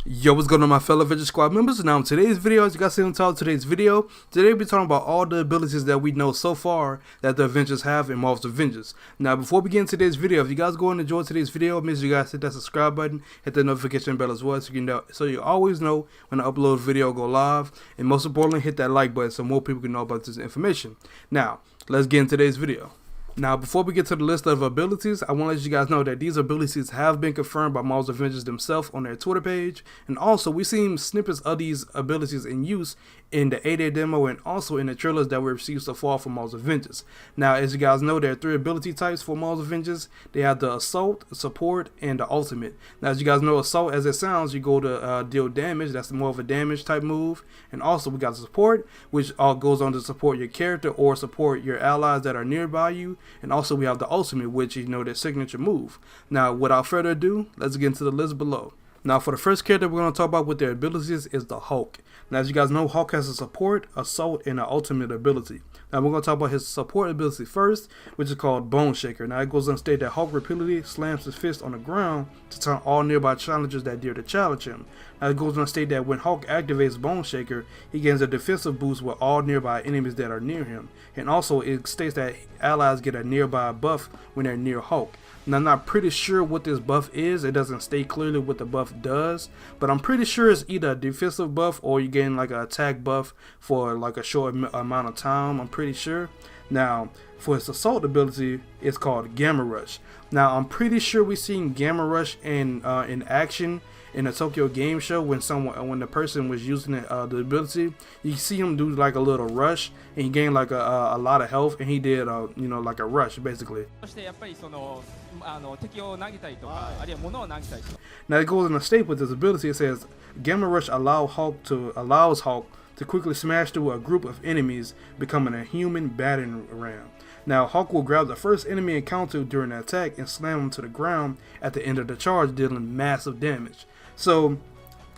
Yo, what's going on, my fellow Avengers Squad members? Now in today's video, as you guys see on the title of today's video, today we'll be talking about all the abilities that we know so far that the Avengers have in Marvel's Avengers. Now before we get into today's video, if you guys go and enjoy today's video, make sure you guys hit that subscribe button, hit the notification bell as well, so you always know when I upload a video, go live, and most importantly, hit that like button so more people can know about this information. Now, let's get into today's video. Now, before we get to the list of abilities, I want to let you guys know that these abilities have been confirmed by Marvel's Avengers themselves on their Twitter page, and also we've seen snippets of these abilities in use in the 8-day demo and also in the trailers that we received so far from Marvel's Avengers. Now, as you guys know, there are 3 ability types for Marvel's Avengers. They have the Assault, Support, and the Ultimate. Now, as you guys know, Assault, as it sounds, you go to deal damage. That's more of a damage type move. And also, we got the Support, which goes on to support your character or support your allies that are nearby you. And also we have the Ultimate, which is, their signature move. Now, without further ado, let's get into the list below. Now, for the first character we're going to talk about with their abilities is the Hulk. Now, as you guys know, Hulk has a support, assault, and an ultimate ability. Now, we're going to talk about his support ability first, which is called Bone Shaker. Now, it goes on to state that Hulk repeatedly slams his fist on the ground to turn all nearby challengers that dare to challenge him. Now, it goes on to state that when Hulk activates Bone Shaker, he gains a defensive boost with all nearby enemies that are near him. And also, it states that allies get a nearby buff when they're near Hulk. Now, I'm not pretty sure what this buff is. It doesn't state clearly what the buff does, but I'm pretty sure it's either a defensive buff or you gain like an attack buff for like a short amount of time. I'm pretty sure. Now, for his assault ability, it's called Gamma Rush. Now, I'm pretty sure we've seen Gamma Rush in action in a Tokyo Game Show when the person was using it, the ability. You see him do like a little rush, and he gained like a lot of health, and he did like a rush basically. Now it goes in a state with this ability. It says Gamma Rush allows Hulk to quickly smash through a group of enemies, becoming a human battering ram. Now, Hulk will grab the first enemy encountered during the attack and slam him to the ground at the end of the charge, dealing massive damage. So,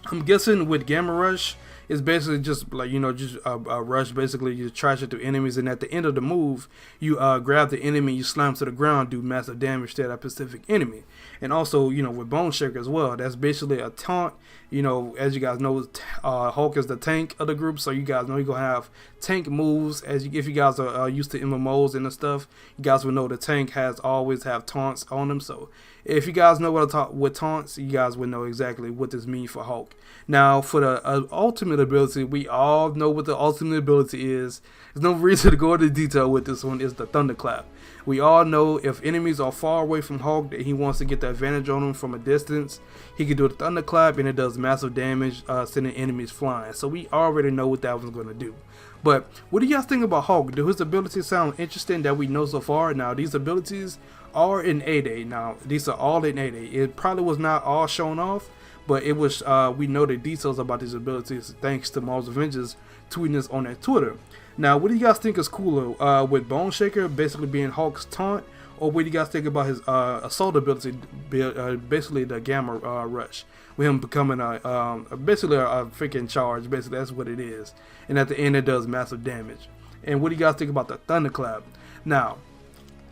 I'm guessing with Gamma Rush, it's basically just like, just a rush. Basically, you trash it through enemies, and at the end of the move, you grab the enemy, you slam to the ground, do massive damage to that specific enemy. And also, with Bone Shaker as well, that's basically a taunt. As you guys know, Hulk is the tank of the group, so you guys know you're gonna have tank moves. If you guys are used to MMOs and stuff, you guys will know the tank always have taunts on them. So if you guys know what I talk with taunts, you guys will know exactly what this means for Hulk. Now, for the ultimate ability, we all know what the ultimate ability is. There's no reason to go into detail with this one. Is the Thunderclap. We all know if enemies are far away from Hulk, that he wants to get the advantage on them from a distance, he can do the Thunderclap, and it does massive damage, sending enemies flying. So we already know what that one's going to do. But what do you guys think about Hulk? Do his abilities sound interesting that we know so far? Now, these abilities are in 8-day. Now, these are all in 8-day. It probably was not all shown off, but it was. We know the details about these abilities thanks to Marvel's Avengers tweeting this on their Twitter. Now, what do you guys think is cooler with Bone Shaker basically being Hulk's taunt, or what do you guys think about his assault ability, basically the Gamma Rush, with him becoming basically a freaking charge? Basically, that's what it is, and at the end it does massive damage. And what do you guys think about the Thunderclap? Now,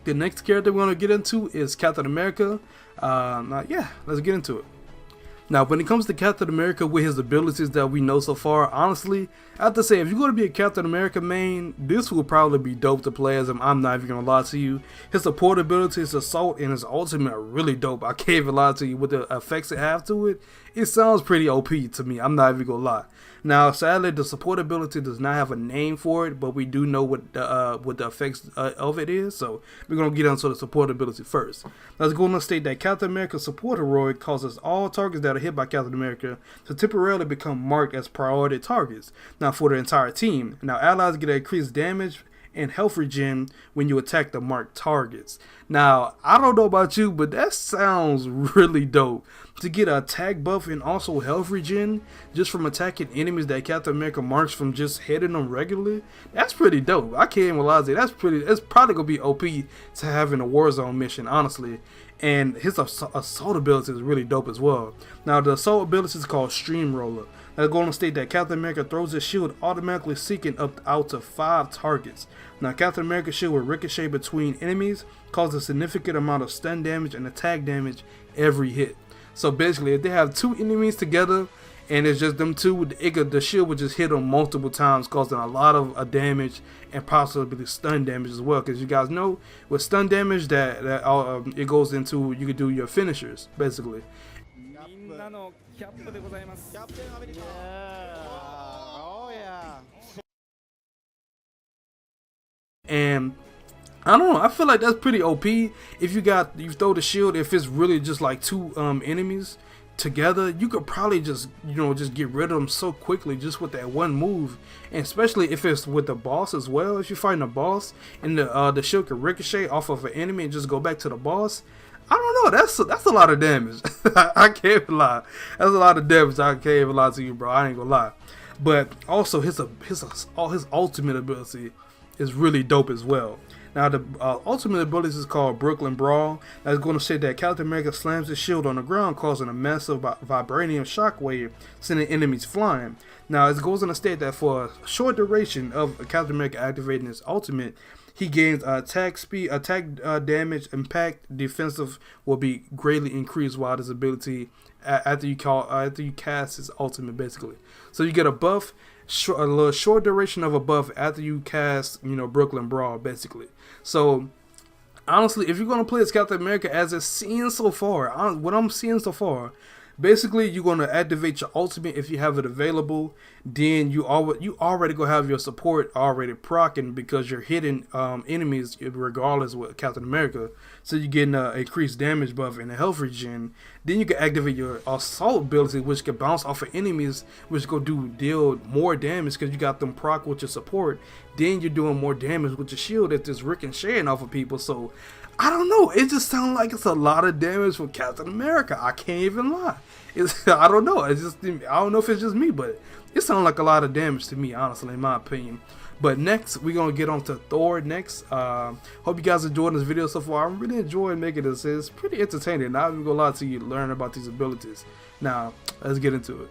the next character we're going to get into is Captain America. Yeah, let's get into it. Now, when it comes to Captain America with his abilities that we know so far, honestly, I have to say, if you're going to be a Captain America main, this will probably be dope to play as him. I'm not even going to lie to you. His support ability, his assault, and his ultimate are really dope. I can't even lie to you with the effects it have to it. It sounds pretty OP to me. I'm not even going to lie. Now, sadly, the support ability does not have a name for it, but we do know what the effects of it is. So we're going to get onto the support ability first. Let's go on to state that Captain America's support heroic causes all targets that are hit by Captain America to temporarily become marked as priority targets. Now, for the entire team. Now, allies get increased damage and health regen when you attack the marked targets. Now, I don't know about you, but that sounds really dope. To get an attack buff and also health regen just from attacking enemies that Captain America marks from just hitting them regularly, that's pretty dope. I can't even lie to you. It's probably going to be OP to have in a Warzone mission, honestly. And his assault ability is really dope as well. Now, the assault ability is called Streamroller. Now, going to state that Captain America throws his shield automatically seeking out to 5 targets. Now, Captain America's shield will ricochet between enemies, cause a significant amount of stun damage and attack damage every hit. So basically, if they have 2 enemies together, and it's just them two. The shield would just hit them multiple times, causing a lot of damage and possibly stun damage as well. Because you guys know with stun damage that it goes into, you can do your finishers basically. And I don't know, I feel like that's pretty OP. If you throw the shield, if it's really just like two enemies together, you could probably just just get rid of them so quickly just with that one move. And especially if it's with the boss as well. If you're fighting a boss and the shield can ricochet off of an enemy and just go back to the boss, I don't know, that's a lot of damage. I can't even lie. That's a lot of damage. I can't even lie to you, bro. I ain't gonna lie. But also his ultimate ability is really dope as well. Now the ultimate ability is called Brooklyn Brawl. That's going to say that Captain America slams his shield on the ground, causing a massive vibranium shockwave, sending enemies flying. Now it goes on to state that for a short duration of Captain America activating his ultimate, he gains attack speed, damage, impact, defensive will be greatly increased while this ability after you cast his ultimate basically. So you get a buff, a little short duration of a buff after you cast Brooklyn Brawl basically. So honestly, if you're gonna play as Captain America as it's seen so far, what I'm seeing so far, basically you're gonna activate your ultimate if you have it available. Then you already gonna have your support already proccing because you're hitting enemies regardless with Captain America. So you're getting an increased damage buff and a health regen. Then you can activate your assault ability, which can bounce off of enemies, which go deal more damage because you got them proc with your support. Then you're doing more damage with your shield that's just ricocheting off of people. So I don't know, it just sounds like it's a lot of damage for Captain America. I can't even lie. I don't know. I don't know if it's just me, but it sounds like a lot of damage to me, honestly, in my opinion. But next, we're going to get on to Thor next. Hope you guys enjoyed this video so far. I'm really enjoying making this. It's pretty entertaining. Not even going to lie to you, learn about these abilities. Now, let's get into it.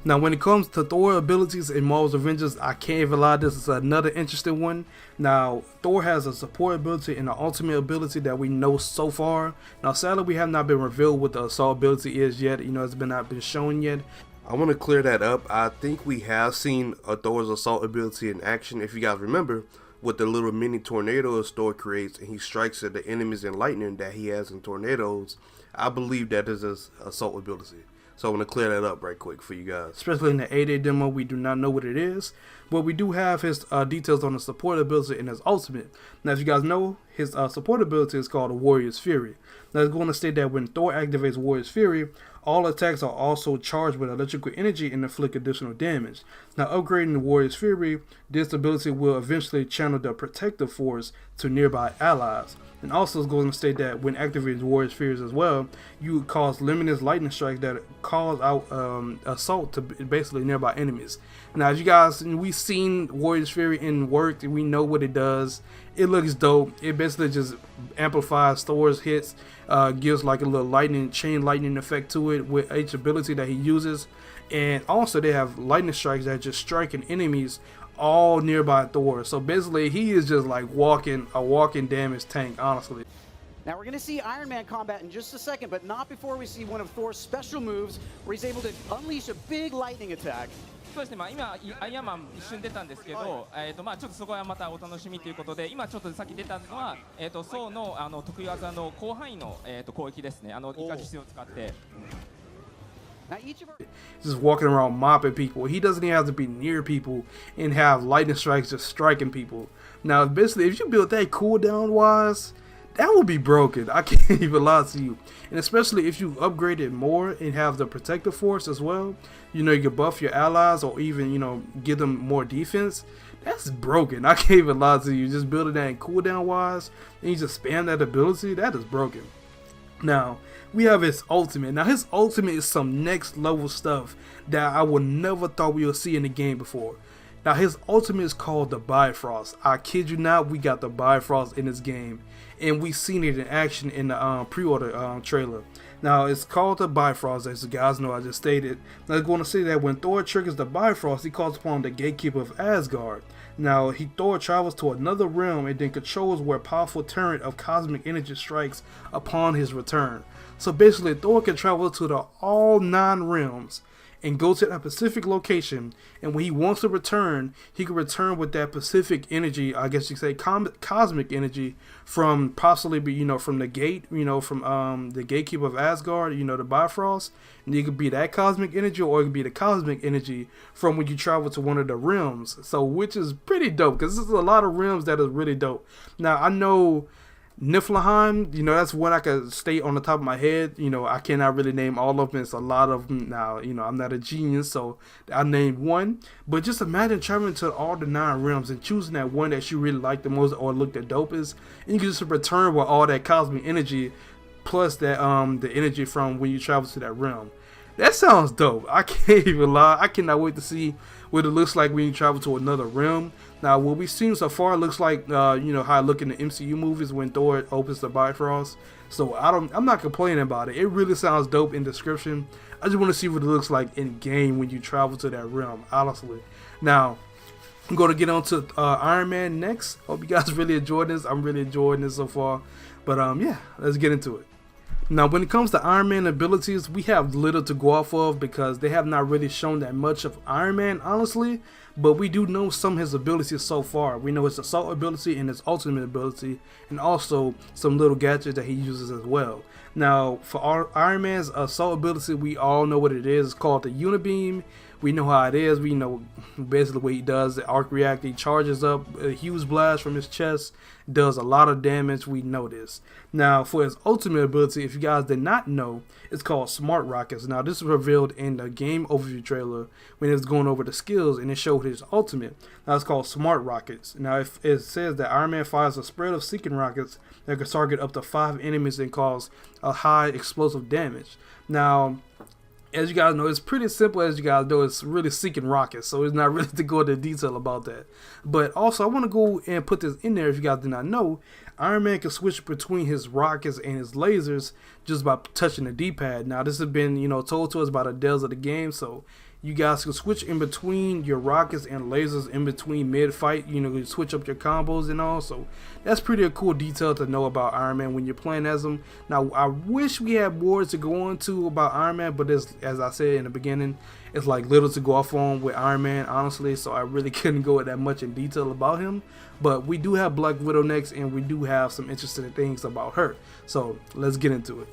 Now, when it comes to Thor abilities in Marvel's Avengers, I can't even lie, this is another interesting one. Now, Thor has a support ability and an ultimate ability that we know so far. Now, sadly, we have not been revealed what the assault ability is yet. It's not been shown yet. I want to clear that up. I think we have seen Thor's assault ability in action. If you guys remember, with the little mini tornadoes Thor creates and he strikes at the enemies in lightning that he has in tornadoes, I believe that is his assault ability. So I want to clear that up right quick for you guys. Especially in the 8-day demo, we do not know what it is. But we do have his details on the support ability and his ultimate. Now, if you guys know, his support ability is called Warrior's Fury. Now, it's going to state that when Thor activates Warrior's Fury, all attacks are also charged with electrical energy and inflict additional damage. Now, upgrading the Warrior's Fury, this ability will eventually channel the protective force to nearby allies. And also it's going to state that when activating Warrior's Fury as well, you cause limitless lightning strikes that cause out assault to basically nearby enemies. Now, as you guys, we've seen Warrior's Fury in work, and we know what it does. It looks dope. It basically just amplifies Thor's hits, gives like a little chain lightning effect to it with each ability that he uses. And also they have lightning strikes that just striking enemies all nearby Thor. So basically he is just like a walking damage tank, honestly. Now we're going to see Iron Man combat in just a second, but not before we see one of Thor's special moves where he's able to unleash a big lightning attack. そうですね、今、アイアンマン一瞬出たんですけど、ちょっとそこはまたお楽しみということで、今ちょっとさっき出たのは、ソウの得意技の広範囲の攻撃ですね、イカキシを使って。Just walking around mopping people. He doesn't even have to be near people and have lightning strikes just striking people. Now, basically, if you build that cooldown wise, that would be broken. I can't even lie to you. And especially if you upgrade it more and have the protective force as well, you can buff your allies or even, give them more defense. That's broken. I can't even lie to you. Just building that in cooldown wise and you just spam that ability, that is broken. Now, we have his ultimate. Now, his ultimate is some next level stuff that I would never thought we would see in the game before. Now, his ultimate is called the Bifrost. I kid you not, we got the Bifrost in this game. And we seen it in action in the pre-order trailer. Now, it's called the Bifrost, as you guys know, I just stated. Now, I'm going to say that when Thor triggers the Bifrost, he calls upon the Gatekeeper of Asgard. Now, Thor travels to another realm and then controls where a powerful torrent of cosmic energy strikes upon his return. So basically, Thor can travel to all 9 realms and go to that specific location. And when he wants to return, he can return with that specific energy, I guess you could say cosmic energy, from possibly, from the gate, from the gatekeeper of Asgard, the Bifrost. And it could be that cosmic energy, or it could be the cosmic energy from when you travel to one of the realms. So, which is pretty dope, because there's a lot of realms that is really dope. Now, I know Niflheim, that's one I could state on the top of my head. I cannot really name all of them. It's a lot of them now. I'm not a genius, so I named one. But just imagine traveling to all the 9 realms and choosing that one that you really like the most or look the dopest, and you can just return with all that cosmic energy, plus that the energy from when you travel to that realm. That sounds dope. I can't even lie. I cannot wait to see what it looks like when you travel to another realm. Now, what we've seen so far looks like, how I look in the MCU movies when Thor opens the Bifrost. So I'm not complaining about it. It really sounds dope in description. I just want to see what it looks like in game when you travel to that realm, honestly. Now, I'm going to get on to Iron Man next. Hope you guys really enjoyed this. I'm really enjoying this so far. But yeah, let's get into it. Now, when it comes to Iron Man abilities, we have little to go off of because they have not really shown that much of Iron Man, honestly. But we do know some of his abilities so far. We know his assault ability and his ultimate ability, and also some little gadgets that he uses as well. Now, for our Iron Man's assault ability, we all know what it is. It's called the Unibeam. We know how it is. We know basically what he does. The arc reactor, he charges up a huge blast from his chest, does a lot of damage. We know this. Now, for his ultimate ability, if you guys did not know, it's called Smart Rockets. Now, this was revealed in the game overview trailer when it was going over the skills, and it showed his ultimate. Now, it's called Smart Rockets. Now, it says that Iron Man fires a spread of seeking rockets that can target up to 5 enemies and cause a high explosive damage. Now, as you guys know, it's pretty simple. As you guys know, it's really seeking rockets, so it's not really to go into detail about that. But also, I want to go and put this in there if you guys did not know. Iron Man can switch between his rockets and his lasers just by touching the D-pad. Now, this has been, told to us by the devs of the game, so you guys can switch in between your rockets and lasers in between mid-fight. You switch up your combos and all. So that's pretty a cool detail to know about Iron Man when you're playing as him. Now, I wish we had more to go on to about Iron Man, but as I said in the beginning, it's like little to go off on with Iron Man, honestly. So I really couldn't go that much in detail about him. But we do have Black Widow next, and we do have some interesting things about her. So let's get into it.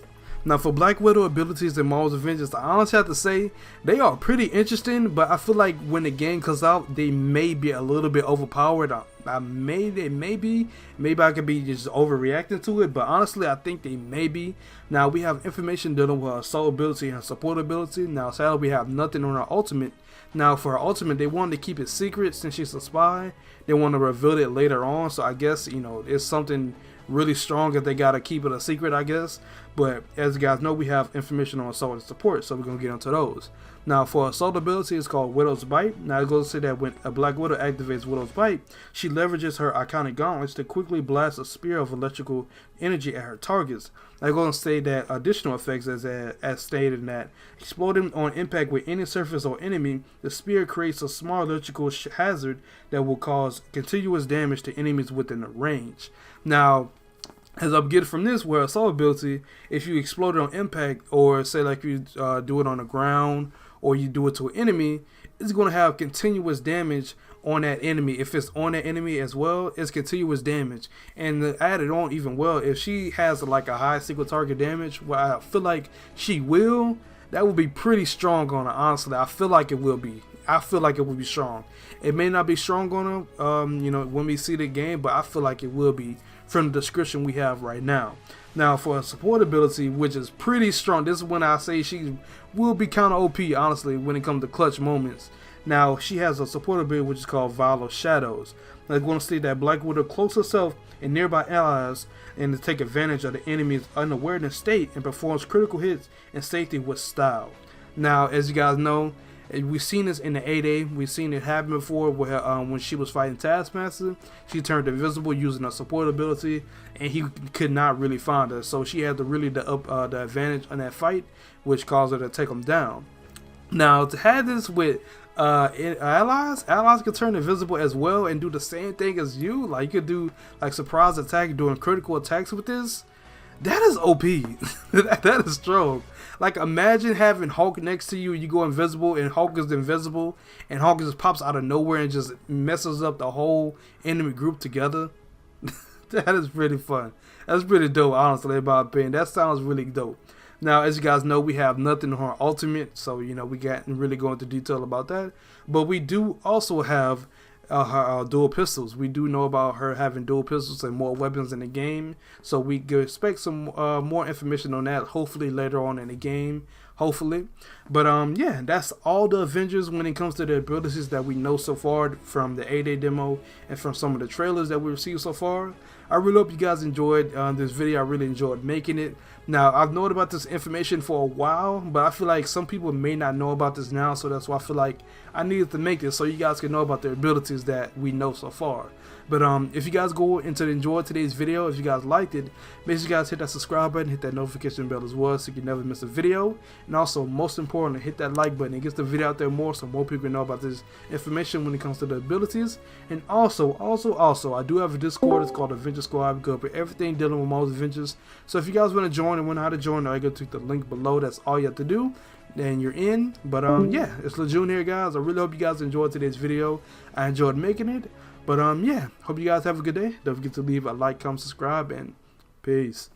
Now, for Black Widow abilities in Marvel's Avengers, I honestly have to say they are pretty interesting, but I feel like when the game comes out, they may be a little bit overpowered. Maybe I could be just overreacting to it, but honestly, I think they may be. Now, we have information dealing with her assault ability and support ability. Now, sadly, we have nothing on her ultimate. Now, for her ultimate, they wanted to keep it secret since she's a spy. They want to reveal it later on, so I guess, it's something really strong if they gotta keep it a secret, I guess. But as you guys know, we have information on assault and support, so we're gonna get into those. Now, for assault ability, it's called Widow's Bite. Now, it goes to say that when a Black Widow activates Widow's Bite, she leverages her iconic gauntlets to quickly blast a spear of electrical energy at her targets. Now, it goes to say that additional effects, as stated, in that exploding on impact with any surface or enemy, the spear creates a small electrical hazard that will cause continuous damage to enemies within the range. Now, as I'm getting from this, where assault ability, if you explode it on impact, or say like you do it on the ground, or you do it to an enemy, it's going to have continuous damage on that enemy. If it's on that enemy as well, it's continuous damage. And to add it on even well, if she has like a high single target damage, well, I feel like she will, that will be pretty strong on her, honestly. I feel like it will be. I feel like it will be strong. It may not be strong on her, when we see the game, but I feel like it will be from the description we have right now. Now, for support ability, which is pretty strong, this is when I say she will be kind of OP, honestly, when it comes to clutch moments. Now, she has a support ability which is called Vial of Shadows. Now, it's going to state that Black Widow clothes herself and nearby allies and to take advantage of the enemy's unawareness state and performs critical hits in safety with style. Now, as you guys know, we've seen this in the 8A. We've seen it happen before where when she was fighting Taskmaster, she turned invisible using her support ability, and he could not really find her. So she had the advantage on that fight, which caused her to take him down. Now, to have this with allies can turn invisible as well and do the same thing as you. Like, you could do like surprise attack doing critical attacks with this. That is OP. That is strong. Like, imagine having Hulk next to you, you go invisible, and Hulk is invisible, and Hulk just pops out of nowhere and just messes up the whole enemy group together. That is pretty fun. That's pretty dope, honestly, in my opinion. That sounds really dope. Now, as you guys know, we have nothing on her ultimate, so, you know, we can't really go into detail about that. But we do also have her dual pistols. We do know about her having dual pistols and more weapons in the game, so we could expect some more information on that hopefully later on in the game, hopefully. But yeah, that's all the Avengers when it comes to the abilities that we know so far from the 8-day demo and from some of the trailers that we've received so far. I really hope you guys enjoyed this video. I really enjoyed making it. Now, I've known about this information for a while, but I feel like some people may not know about this now, so that's why I feel like I needed to make this so you guys can know about the abilities that we know so far. But if you guys go into enjoy today's video, if you guys liked it, make sure you guys hit that subscribe button, hit that notification bell as well so you can never miss a video. And also, most importantly, hit that like button. It gets the video out there more so more people know about this information when it comes to the abilities. And also, I do have a Discord. It's called Avengers Squad. We go over everything dealing with most Avengers. So if you guys want to join and want to know how to join, all you got to click the link below. That's all you have to do. And you're in. But yeah, it's Lejeune here, guys. I really hope you guys enjoyed today's video. I enjoyed making it. But yeah, hope you guys have a good day. Don't forget to leave a like, comment, subscribe, and peace.